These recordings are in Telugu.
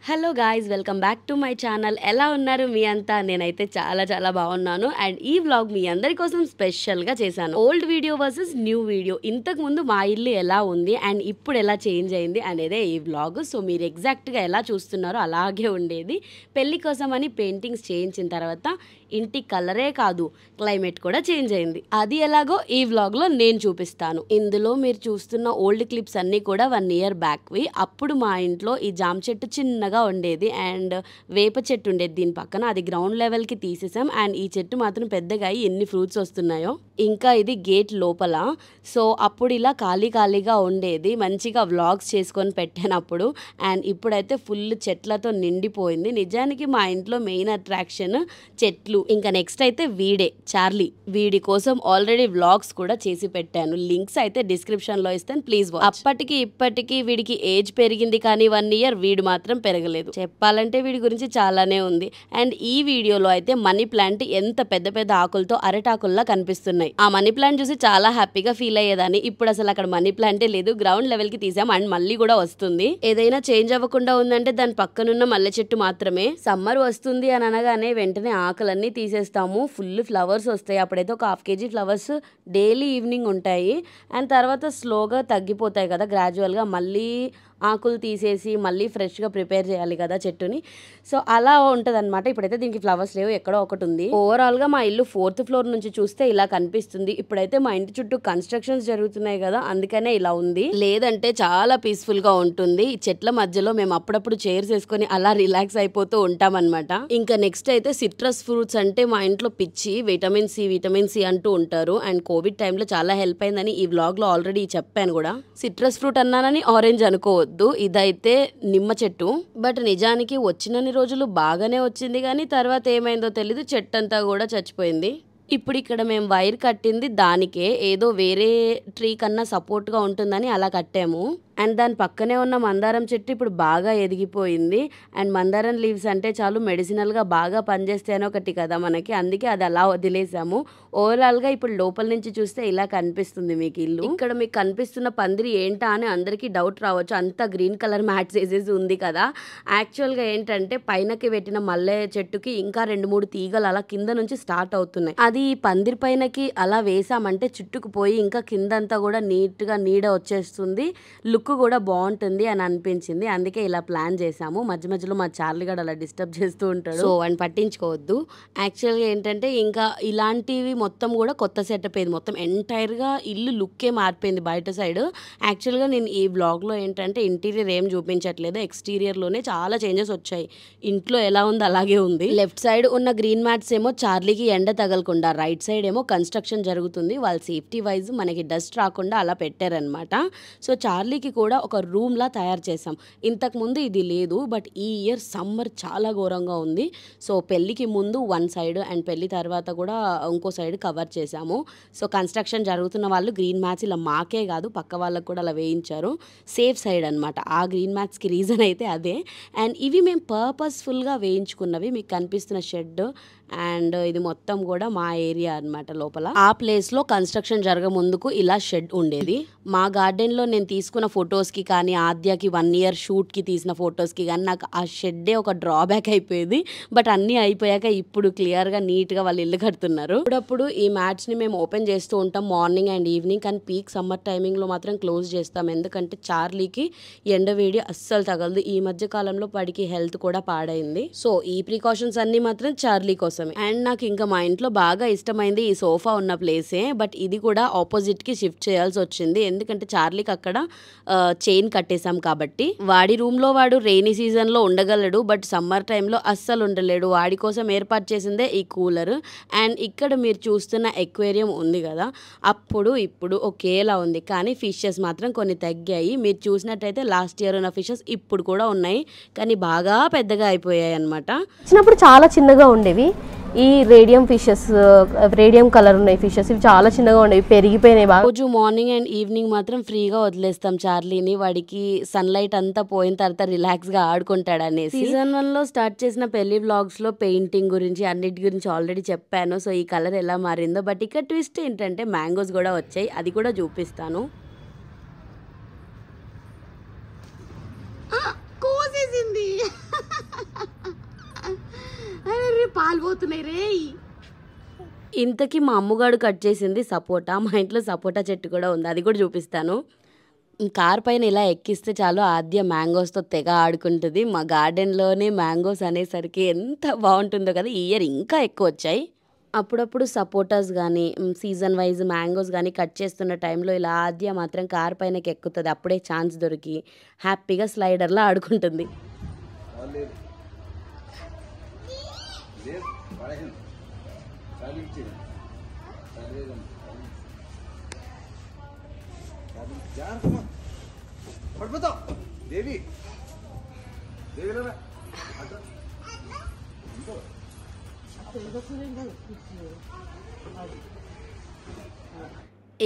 Hello guys, welcome back to my channel. ఎలా ఉన్నారు మీ అంతా? నేనైతే చాలా బాగున్నాను. అండ్ ఈ వ్లాగ్ మీ అందరి కోసం స్పెషల్గా చేశాను. Old video versus new video. ఇంతకు ముందు మా ఇల్లు ఎలా ఉంది అండ్ ఇప్పుడు ఎలా చేంజ్ అయింది అనేదే ఈ వ్లాగ్. సో మీరు ఎగ్జాక్ట్గా ఎలా చూస్తున్నారో అలాగే ఉండేది. పెళ్లి కోసం అని పెయింటింగ్స్ చేయించిన తర్వాత ఇంటి కలరే కాదు, క్లైమేట్ కూడా చేంజ్ అయింది. అది ఎలాగో ఈ వ్లాగ్లో నేను చూపిస్తాను. ఇందులో మీరు చూస్తున్న ఓల్డ్ క్లిప్స్ అన్నీ కూడా 1 year బ్యాక్వి. అప్పుడు మా ఇంట్లో ఈ జామ చెట్టు చిన్నగా ఉండేది అండ్ వేప చెట్టు ఉండేది దీని పక్కన. అది గ్రౌండ్ లెవెల్కి తీసేసాం అండ్ ఈ చెట్టు మాత్రం పెద్దగా అయ్యి ఎన్ని ఫ్రూట్స్ వస్తున్నాయో. ఇంకా ఇది గేట్ లోపల. సో అప్పుడు ఇలా ఖాళీగా ఉండేది. మంచిగా వ్లాగ్స్ చేసుకొని పెట్టానప్పుడు. అండ్ ఇప్పుడైతే ఫుల్ చెట్లతో నిండిపోయింది. నిజానికి మా ఇంట్లో మెయిన్ అట్రాక్షన్ చెట్లు. ఇంకా నెక్స్ట్ అయితే వీడే చార్లీ. వీడి కోసం ఆల్రెడీ వ్లాగ్స్ కూడా చేసి పెట్టాను. లింక్స్ అయితే డిస్క్రిప్షన్లో ఇస్తాను, ప్లీజ్ వాచ్. అప్పటికి ఇప్పటికి వీడికి ఏజ్ పెరిగింది కానీ 1 year వీడు మాత్రం పెరగలేదు. చెప్పాలంటే వీడి గురించి చాలానే ఉంది. అండ్ ఈ వీడియోలో అయితే మనీ ప్లాంట్ ఎంత పెద్ద ఆకులతో అరటాకుల్లా కనిపిస్తున్నాయి. ఆ మనీ ప్లాంట్ చూసి చాలా హ్యాపీగా ఫీల్ అయ్యేదాన్ని. ఇప్పుడు అసలు అక్కడ మనీ ప్లాంటే లేదు. గ్రౌండ్ లెవెల్ కి తీసాం అండ్ మళ్ళీ కూడా వస్తుంది. ఏదైనా చేంజ్ అవ్వకుండా ఉందంటే దాని పక్కనున్న మల్లె చెట్టు మాత్రమే. సమ్మర్ వస్తుంది అని అనగానే వెంటనే ఆకులన్నీ తీసేస్తాము. ఫుల్ ఫ్లవర్స్ వస్తాయి. అప్పుడైతే ఒక 1/2 kg ఫ్లవర్స్ డైలీ ఈవినింగ్ ఉంటాయి. అండ్ తర్వాత స్లోగా తగ్గిపోతాయి కదా గ్రాడ్యువల్గా. మళ్ళీ ఆకులు తీసేసి మళ్ళీ ఫ్రెష్గా ప్రిపేర్ చేయాలి కదా చెట్టుని. సో అలా ఉంటుంది అనమాట. ఇప్పుడైతే దీనికి ఫ్లవర్స్ లేవు, ఎక్కడో ఒకటి ఉంది. ఓవరాల్గా మా ఇల్లు 4th floor నుంచి చూస్తే ఇలా కనిపిస్తుంది. ఇప్పుడైతే మా ఇంటి చుట్టూ కన్స్ట్రక్షన్స్ జరుగుతున్నాయి కదా, అందుకనే ఇలా ఉంది. లేదంటే చాలా పీస్ఫుల్గా ఉంటుంది. ఈ చెట్ల మధ్యలో మేము అప్పుడప్పుడు చైర్స్ వేసుకొని అలా రిలాక్స్ అయిపోతూ ఉంటామన్నమాట. ఇంకా నెక్స్ట్ అయితే సిట్రస్ ఫ్రూట్స్ అంటే మా ఇంట్లో పిచ్చి. విటమిన్ సి అంటూ ఉంటారు. అండ్ కోవిడ్ టైంలో చాలా హెల్ప్ అయిందని ఈ వ్లాగ్లో ఆల్రెడీ చెప్పాను కూడా. సిట్రస్ ఫ్రూట్ అన్నానని ఆరెంజ్ అనుకోవద్దు. ఇదైతే నిమ్మ చెట్టు. బట్ నిజానికి వచ్చినన్ని రోజులు బాగానే వచ్చింది కానీ తర్వాత ఏమైందో తెలీదు, చెట్టు అంతా కూడా చచ్చిపోయింది. ఇప్పుడు ఇక్కడ మేము వైర్ కట్టింది దానికే, ఏదో వేరే ట్రీ కన్నా సపోర్ట్గా ఉంటుందని అలా కట్టాము. అండ్ దాని పక్కనే ఉన్న మందారం చెట్టు ఇప్పుడు బాగా ఎదిగిపోయింది. అండ్ మందారం లీవ్స్ అంటే చాలు మెడిసినల్గా బాగా పనిచేస్తే అని ఒకటి కదా మనకి, అందుకే అది అలా వదిలేసాము. ఓవరాల్గా ఇప్పుడు లోపల నుంచి చూస్తే ఇలా కనిపిస్తుంది మీకు ఇల్లు. ఇక్కడ మీకు కనిపిస్తున్న పందిరి ఏంటా అని అందరికీ డౌట్ రావచ్చు. అంతా గ్రీన్ కలర్ మ్యాట్స్ వేసేసి ఉంది కదా. యాక్చువల్గా ఏంటంటే పైనకి పెట్టిన మల్లె చెట్టుకి ఇంకా 2-3 తీగలు అలా కింద నుంచి స్టార్ట్ అవుతున్నాయి. అది పందిరి పైనకి అలా వేసామంటే చుట్టుకుపోయి ఇంకా కిందంతా కూడా నీట్గా నీడ వచ్చేస్తుంది. లుక్ కూడా బాగుంటుంది అని అనిపించింది. అందుకే ఇలా ప్లాన్ చేసాము. మధ్యలో మా చార్లీ గడు అలా డిస్టర్బ్ చేస్తూ ఉంటాడు. సో అని పట్టించుకోవద్దు. యాక్చువల్గా ఏంటంటే ఇంకా ఇలాంటివి మొత్తం కూడా కొత్త సెటప్ అయింది. మొత్తం ఎంటైర్గా ఇల్లు లుక్కే మారిపోయింది బయట సైడ్. యాక్చువల్గా నేను ఈ బ్లాగ్లో ఏంటంటే ఇంటీరియర్ ఏం చూపించట్లేదు, ఎక్స్టీరియర్లోనే చాలా చేంజెస్ వచ్చాయి. ఇంట్లో ఎలా ఉంది అలాగే ఉంది. లెఫ్ట్ సైడ్ ఉన్న గ్రీన్ మ్యాట్స్ ఏమో చార్లీకి ఎండ తగలకుండా, రైట్ సైడ్ ఏమో కన్స్ట్రక్షన్ జరుగుతుంది. వాళ్ళ సేఫ్టీ వైజ్ మనకి డస్ట్ రాకుండా అలా పెట్టారనమాట. సో చార్లీకి కూడా ఒక రూమ్ లా తయారు చేసాం. ఇంతకు ముందు ఇది లేదు, బట్ ఈ ఇయర్ సమ్మర్ చాలా ఘోరంగా ఉంది. సో పెళ్లికి ముందు 1 side అండ్ పెళ్లి తర్వాత కూడా ఇంకో సైడ్ కవర్ చేసాము. సో కన్స్ట్రక్షన్ జరుగుతున్న వాళ్ళు గ్రీన్ మ్యాట్స్ ఇలా మాకే కాదు పక్క వాళ్ళకు కూడా అలా వేయించారు. సేఫ్ సైడ్ అనమాట. ఆ గ్రీన్ మ్యాట్స్కి రీజన్ అయితే అదే. అండ్ ఇవి మేము పర్పస్ఫుల్గా వేయించుకున్నవి. మీకు కనిపిస్తున్న షెడ్ అండ్ ఇది మొత్తం కూడా మా ఏరియా అనమాట. లోపల ఆ ప్లేస్లో కన్స్ట్రక్షన్ జరగ ముందుకు ఇలా షెడ్ ఉండేది. మా గార్డెన్లో నేను తీసుకున్న ఫొటోస్కి కానీ, ఆద్యకి 1 year షూట్కి తీసిన ఫొటోస్కి కానీ నాకు ఆ షెడ్డే ఒక డ్రాబ్యాక్ అయిపోయేది. బట్ అన్నీ అయిపోయాక ఇప్పుడు క్లియర్గా నీట్గా వాళ్ళు ఇల్లు కడుతున్నారు. అప్పుడప్పుడు ఈ మ్యాట్స్ని మేము ఓపెన్ చేస్తూ ఉంటాం మార్నింగ్ అండ్ ఈవినింగ్. కానీ పీక్ సమ్మర్ టైమింగ్లో మాత్రం క్లోజ్ చేస్తాం. ఎందుకంటే చార్లీకి ఎండవేడి అస్సలు తగలదు. ఈ మధ్య కాలంలో వాడికి హెల్త్ కూడా పాడైంది. సో ఈ ప్రికాషన్స్ అన్నీ మాత్రం చార్లీ కోసం. అండ్ నాకు ఇంకా మా ఇంట్లో బాగా ఇష్టమైంది ఈ సోఫా ఉన్న ప్లేసే. బట్ ఇది కూడా ఆపోజిట్ కి షిఫ్ట్ చేయాల్సి వచ్చింది. ఎందుకంటే చార్లీకి అక్కడ చైన్ కట్టేసాం కాబట్టి. వాడి రూమ్ లో వాడు రెయినీ సీజన్ లో ఉండగలడు, బట్ సమ్మర్ టైంలో అస్సలు ఉండలేడు. వాడి కోసం ఏర్పాటు చేసిందే ఈ కూలర్. అండ్ ఇక్కడ మీరు చూస్తున్న ఎక్వేరియం ఉంది కదా, అప్పుడు ఇప్పుడు ఒకేలా ఉంది. కానీ ఫిషెస్ మాత్రం కొన్ని తగ్గాయి. మీరు చూసినట్టయితే లాస్ట్ ఇయర్ ఉన్న ఫిషెస్ ఇప్పుడు కూడా ఉన్నాయి, కానీ బాగా పెద్దగా అయిపోయాయి అనమాట. చిన్నప్పుడు చాలా చిన్నగా ఉండేవి. ఈ రేడియం ఫిషెస్, రేడియం కలర్ ఉన్నాయి ఫిషెస్, ఇవి చాలా చిన్నగా ఉండేవి, పెరిగిపోయినాయి బాగా. రోజు మార్నింగ్ అండ్ ఈవినింగ్ మాత్రం ఫ్రీగా వదిలేస్తాం చార్లీని. వాడికి సన్లైట్ అంతా పోయిన తర్వాత రిలాక్స్ గా ఆడుకుంటాడు అనేసి. సీజన్ 1 లో స్టార్ట్ చేసిన పెళ్లి వ్లాగ్స్ లో పెయింటింగ్ గురించి అన్నిటి గురించి ఆల్రెడీ చెప్పాను. సో ఈ కలర్ ఎలా మారిందో. బట్ ఇక్కడ ట్విస్ట్ ఏంటంటే మ్యాంగోస్ కూడా వచ్చాయి, అది కూడా చూపిస్తాను. కోసేసింది రాలిపోతున్నాయి రే. ఇంతకీ మా అమ్మగాడు కట్ చేసింది సపోటా. మా ఇంట్లో సపోటా చెట్టు కూడా ఉంది, అది కూడా చూపిస్తాను. కార్ పైన ఇలా ఎక్కిస్తే చాలు ఆద్య మ్యాంగోస్తో తెగ ఆడుకుంటుంది. మా గార్డెన్లోనే మ్యాంగోస్ అనేసరికి ఎంత బాగుంటుందో కదా. ఈ ఇయర్ ఇంకా ఎక్కువ వచ్చాయి. అప్పుడప్పుడు సపోటాస్ కానీ సీజన్ వైజ్ మ్యాంగోస్ కానీ కట్ చేస్తున్న టైంలో ఇలా ఆద్య మాత్రం కార్ పైనకి ఎక్కుతుంది. అప్పుడే ఛాన్స్ దొరికి హ్యాపీగా స్లైడర్లో ఆడుకుంటుంది.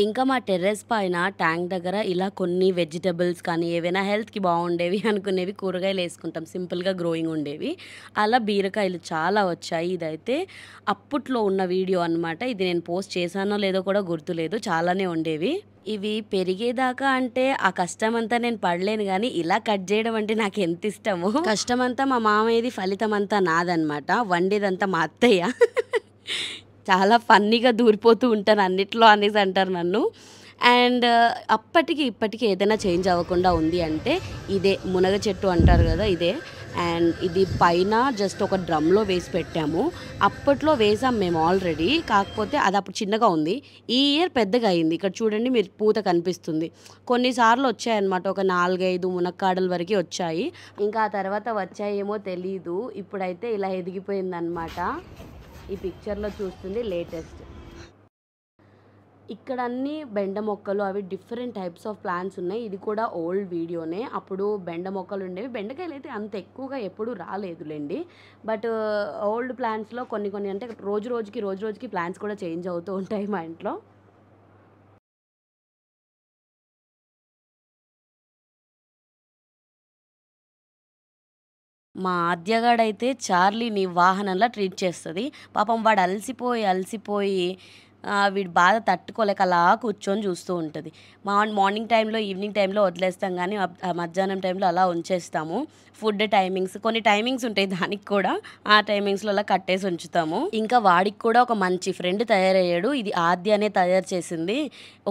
ఇంకా మా టెర్రస్ పైన ట్యాంక్ దగ్గర ఇలా కొన్ని వెజిటబుల్స్ కానీ ఏవైనా హెల్త్కి బాగుండేవి అనుకునేవి కూరగాయలు వేసుకుంటాం, సింపుల్గా గ్రోయింగ్ ఉండేవి. అలా బీరకాయలు చాలా వచ్చాయి. ఇదైతే అప్పట్లో ఉన్న వీడియో అనమాట. ఇది నేను పోస్ట్ చేశానో లేదో కూడా గుర్తులేదు, చాలానే ఉండేవి. ఇవి పెరిగేదాకా అంటే ఆ కష్టమంతా నేను పడలేను, కానీ ఇలా కట్ చేయడం అంటే నాకు ఎంత ఇష్టమో. కష్టమంతా మా మామయ్యది, ఫలితం అంతా నాదనమాట. వండేదంతా మా అత్తయ్య. చాలా ఫన్నీగా దూరిపోతూ ఉంటాను అన్నిట్లో అనేసి అంటారు నన్ను. అండ్ అప్పటికి ఇప్పటికి ఏదైనా చేంజ్ అవ్వకుండా ఉంది అంటే ఇదే మునగ చెట్టు అంటారు కదా, ఇదే. అండ్ ఇది పైన జస్ట్ ఒక డ్రమ్లో వేసి పెట్టాము. అప్పట్లో వేసాం మేము ఆల్రెడీ, కాకపోతే అది అప్పుడు చిన్నగా ఉంది. ఈ ఇయర్ పెద్దగా అయింది. ఇక్కడ చూడండి, మీరు పూత కనిపిస్తుంది. కొన్నిసార్లు వచ్చాయన్నమాట, ఒక 4-5 మునక్కాడల వరకు వచ్చాయి. ఇంకా ఆ తర్వాత వచ్చాయేమో తెలీదు. ఇప్పుడైతే ఇలా ఎదిగిపోయిందనమాట. ఈ పిక్చర్లో చూస్తుంది లేటెస్ట్. ఇక్కడ అన్ని బెండ మొక్కలు, అవి డిఫరెంట్ టైప్స్ ఆఫ్ ప్లాంట్స్ ఉన్నాయి. ఇది కూడా ఓల్డ్ వీడియోనే. అప్పుడు బెండ మొక్కలు ఉండేవి. బెండకాయలు అయితే అంత ఎక్కువగా ఎప్పుడు రాలేదులేండి. బట్ ఓల్డ్ ప్లాంట్స్లో కొన్ని అంటే రోజు రోజుకి ప్లాంట్స్ కూడా చేంజ్ అవుతూ ఉంటాయి మా ఇంట్లో. మా ఆద్యగాడైతే చార్లీని వాహనంలా ట్రీట్ చేస్తుంది. పాపం వాడు అలసిపోయి వీడి బాధ తట్టుకోలేక అలా కూర్చొని చూస్తూ ఉంటుంది. మార్నింగ్ టైంలో, ఈవినింగ్ టైంలో వదిలేస్తాం, కానీ మధ్యాహ్నం టైంలో అలా ఉంచేస్తాము. ఫుడ్ టైమింగ్స్, కొన్ని టైమింగ్స్ ఉంటాయి దానికి కూడా, ఆ టైమింగ్స్లో అలా కట్టేసి ఉంచుతాము. ఇంకా వాడికి కూడా ఒక మంచి ఫ్రెండ్ తయారయ్యాడు. ఇది ఆద్యనే తయారు చేసింది.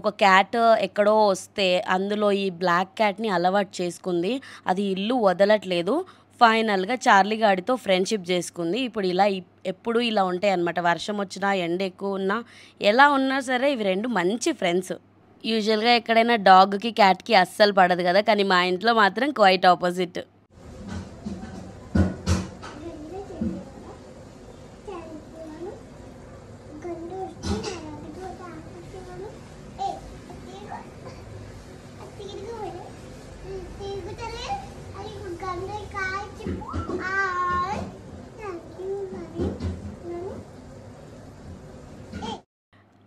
ఒక క్యాట్ ఎక్కడో వస్తే అందులో ఈ బ్లాక్ క్యాట్ని అలవాటు చేసుకుంది. అది ఇల్లు వదలట్లేదు. ఫైనల్గా చార్లీ గాడితో ఫ్రెండ్షిప్ చేసుకుంది. ఇప్పుడు ఇలా ఎప్పుడు ఇలా ఉంటాయి అన్నమాట. వర్షం వచ్చినా, ఎండ ఎక్కువ ఉన్నా, ఎలా ఉన్నా సరే ఇవి రెండు మంచి ఫ్రెండ్స్. యూజువల్గా ఎక్కడైనా డాగ్కి క్యాట్కి అస్సలు పడదు కదా, కానీ మా ఇంట్లో మాత్రం క్వైట్ ఆపోజిట్.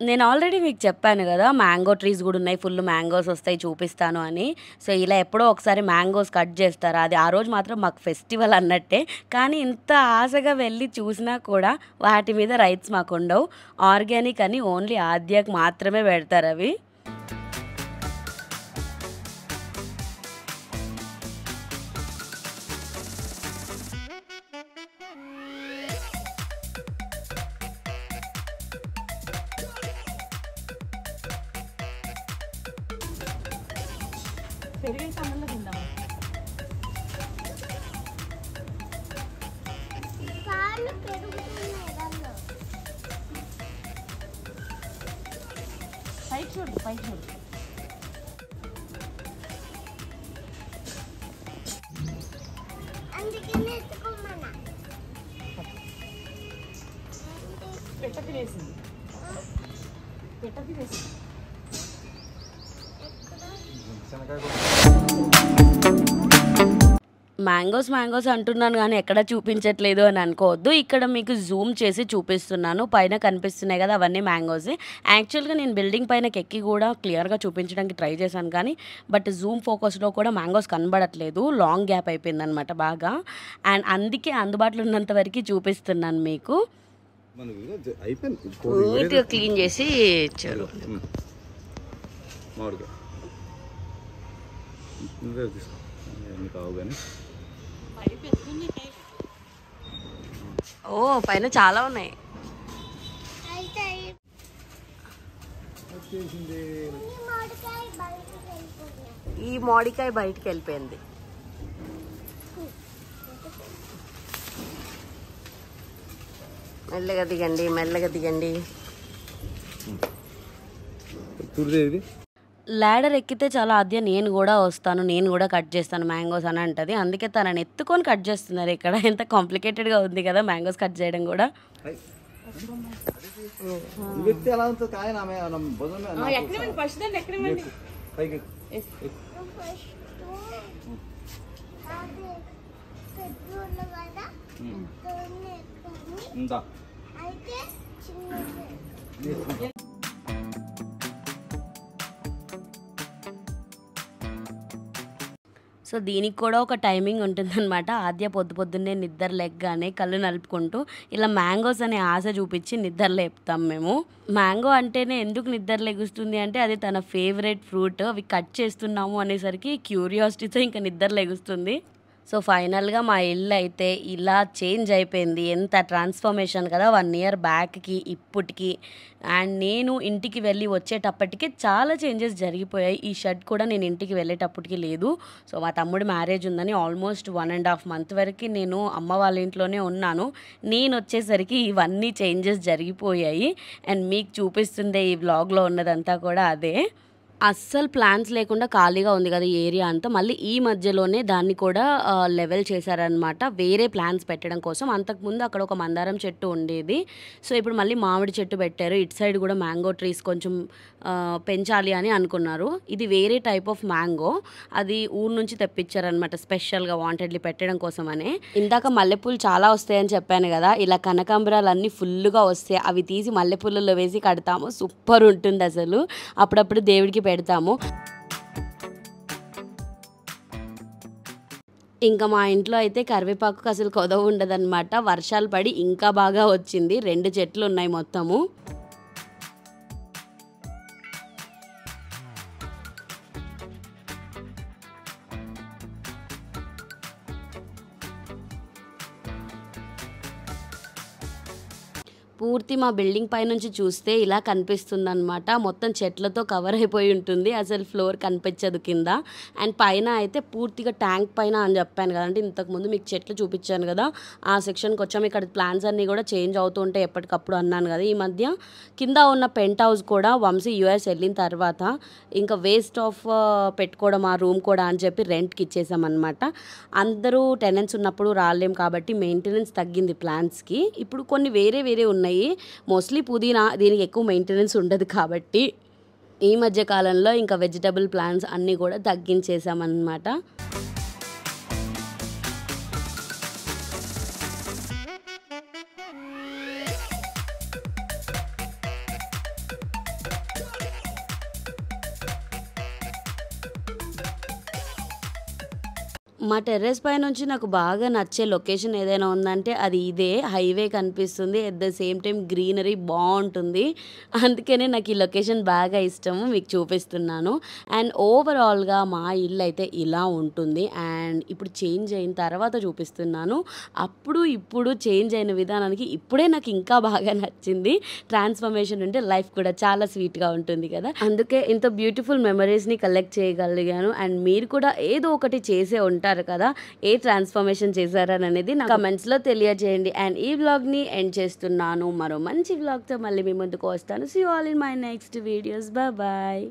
నేను ఆల్రెడీ మీకు చెప్పాను కదా, మ్యాంగో ట్రీస్ కూడా ఉన్నాయి, ఫుల్ మ్యాంగోస్ వస్తాయి, చూపిస్తాను అని. సో ఇలా ఎప్పుడో ఒకసారి మ్యాంగోస్ కట్ చేస్తారు. అది ఆ రోజు మాత్రం మాకు ఫెస్టివల్ అన్నట్టే. కానీ ఇంత ఆశగా వెళ్ళి చూసినా కూడా వాటి మీద రైట్స్ మాకు ఉండవు. ఆర్గానిక్ అని ఓన్లీ ఆద్యకు మాత్రమే పెడతారు అవి. మ్యాంగోస్ అంటున్నాను కానీ ఎక్కడ చూపించట్లేదు అని అనుకోవద్దు. ఇక్కడ మీకు జూమ్ చేసి చూపిస్తున్నాను. పైన కనిపిస్తున్నాయి కదా, అవన్నీ మ్యాంగోస్. యాక్చువల్గా నేను బిల్డింగ్ పైనకి ఎక్కి కూడా క్లియర్గా చూపించడానికి ట్రై చేశాను, కానీ బట్ జూమ్ ఫోకస్లో కూడా మ్యాంగోస్ కనబడట్లేదు. లాంగ్ గ్యాప్ అయిపోయిందనమాట బాగా. అండ్ అందుకే అందుబాటులో ఉన్నంత వరకు చూపిస్తున్నాను మీకు. నీట్గా క్లీన్ చేసి ఇచ్చారు. ఓ పైన చాలా ఉన్నాయి. ఈ మామిడికాయ బయటికి వెళ్ళిపోయింది. మెల్లగా దిగండి, మెల్లగా దిగండి. లాడర్ ఎక్కితే చాలా ఆద్య నేను కూడా వస్తాను, నేను కూడా కట్ చేస్తాను మ్యాంగోస్ అని అంటది. అందుకే తనని ఎత్తుకొని కట్ చేస్తున్నారు. ఇక్కడ ఎంత కాంప్లికేటెడ్గా ఉంది కదా మ్యాంగోస్ కట్ చేయడం కూడా. సో దీనికి కూడా ఒక టైమింగ్ ఉంటుందన్నమాట. ఆద్య పొద్దున్నే నిద్ర లెగ్గానే కళ్ళు నలుపుకుంటూ ఇలా మ్యాంగోస్ అనే ఆశ చూపించి నిద్ర లేపుతాం మేము. మ్యాంగో అంటేనే ఎందుకు నిద్ర లెగుస్తుంది అంటే అది తన ఫేవరెట్ ఫ్రూట్. అవి కట్ చేస్తున్నాము అనేసరికి క్యూరియాసిటీతో ఇంకా నిద్ర లెగుస్తుంది. సో ఫైనల్గా మా ఇల్లు అయితే ఇలా చేంజ్ అయిపోయింది. ఎంత ట్రాన్స్ఫర్మేషన్ కదా 1 ఇయర్ బ్యాక్కి ఇప్పటికి. అండ్ నేను ఇంటికి వెళ్ళి వచ్చేటప్పటికే చాలా చేంజెస్ జరిగిపోయాయి. ఈ షర్ట్ కూడా నేను ఇంటికి వెళ్ళేటప్పటికి లేదు. సో మా తమ్ముడు మ్యారేజ్ ఉందని ఆల్మోస్ట్ 1.5 month వరకు నేను అమ్మ వాళ్ళ ఇంట్లోనే ఉన్నాను. నేను వచ్చేసరికి ఇవన్నీ చేంజెస్ జరిగిపోయాయి. అండ్ మీకు చూపిస్తుందే ఈ వ్లాగ్లో ఉన్నదంతా కూడా అదే. అస్సలు ప్లాన్స్ లేకుండా ఖాళీగా ఉంది కదా ఈ ఏరియా అంతా. మళ్ళీ ఈ మధ్యలోనే దాన్ని కూడా లెవెల్ చేశారనమాట, వేరే ప్లాన్స్ పెట్టడం కోసం. అంతకుముందు అక్కడ ఒక మందారం చెట్టు ఉండేది. సో ఇప్పుడు మళ్ళీ మామిడి చెట్టు పెట్టారు. ఇటు సైడ్ కూడా మ్యాంగో ట్రీస్ కొంచెం పెంచాలి అని అనుకున్నారు. ఇది వేరే టైప్ ఆఫ్ మ్యాంగో, అది ఊరు నుంచి తెప్పించారనమాట స్పెషల్గా వాంటెడ్లీ పెట్టడం కోసమనే. ఇందాక మల్లెపూలు చాలా వస్తాయని చెప్పాను కదా, ఇలా కనకాంబరాలు అన్నీ ఫుల్గా వస్తాయి. అవి తీసి మల్లెపూలలో వేసి కడతాము, సూపర్ ఉంటుంది అసలు. అప్పుడప్పుడు దేవుడికి పెడతాము. ఇంకా మా ఇంట్లో అయితే కరివేపాకు అసలు కొదవ ఉండదన్నమాట. వర్షాలు పడి ఇంకా బాగా వచ్చింది. 2 చెట్లు ఉన్నాయి మొత్తము. పూర్తి మా బిల్డింగ్ పై నుంచి చూస్తే ఇలా కనిపిస్తుంది అనమాట. మొత్తం చెట్లతో కవర్ అయిపోయి ఉంటుంది, అసలు ఫ్లోర్ కనిపించదు కింద. అండ్ పైన అయితే పూర్తిగా ట్యాంక్ పైన అని చెప్పాను కదంటే, ఇంతకుముందు మీకు చెట్లు చూపించాను కదా, ఆ సెక్షన్కి వచ్చాము. ఇక్కడ ప్లాన్స్ అన్నీ కూడా చేంజ్ అవుతూ ఉంటాయి ఎప్పటికప్పుడు అన్నాను కదా. ఈ మధ్య కింద ఉన్న పెంట్ హౌస్ కూడా వంశీ US వెళ్ళిన తర్వాత ఇంకా వేస్ట్ ఆఫ్ పెట్టుకోవడం ఆ రూమ్ కూడా అని చెప్పి రెంట్కి ఇచ్చేసామన్నమాట. అందరూ టెనెంట్స్ ఉన్నప్పుడు రాలేం కాబట్టి మెయింటెనెన్స్ తగ్గింది ప్లాన్స్కి. ఇప్పుడు కొన్ని వేరే ఉన్నాయి. మోస్ట్లీ పుదీనా, దీనికి ఎక్కువ మెయింటెనెన్స్ ఉండదు కాబట్టి ఈ మధ్య కాలంలో ఇంకా వెజిటబుల్ ప్లాంట్స్ అన్నీ కూడా తగ్గించేసామన్నమాట. మా టెర్రస్ పై నుంచి నాకు బాగా నచ్చే లొకేషన్ ఏదైనా ఉందంటే అది ఇదే. హైవే కనిపిస్తుంది, at the same time greenery బాగుంటుంది. అందుకనే నాకు ఈ లొకేషన్ బాగా ఇష్టము, మీకు చూపిస్తున్నాను. అండ్ ఓవరాల్గా మా ఇల్లు అయితే ఇలా ఉంటుంది. అండ్ ఇప్పుడు చేంజ్ అయిన తర్వాత చూపిస్తున్నాను. అప్పుడు ఇప్పుడు చేంజ్ అయిన విధానానికి ఇప్పుడే నాకు ఇంకా బాగా నచ్చింది. ట్రాన్స్ఫర్మేషన్ ఉంటే లైఫ్ కూడా చాలా స్వీట్గా ఉంటుంది కదా, అందుకే ఇంత బ్యూటిఫుల్ మెమరీస్ని కలెక్ట్ చేయగలిగాను. అండ్ మీరు కూడా ఏదో ఒకటి చేసే ఉంటారు కదా, ఏ ట్రాన్స్ఫర్మేషన్ చేశారని అనేది నా కమెంట్స్లో తెలియజేయండి. అండ్ ఈ వ్లాగ్ని ఎండ్ చేస్తున్నాను. మరో మంచి వ్లాగ్తో మళ్ళీ మీ ముందుకు వస్తాను. See you all in my next videos. Bye.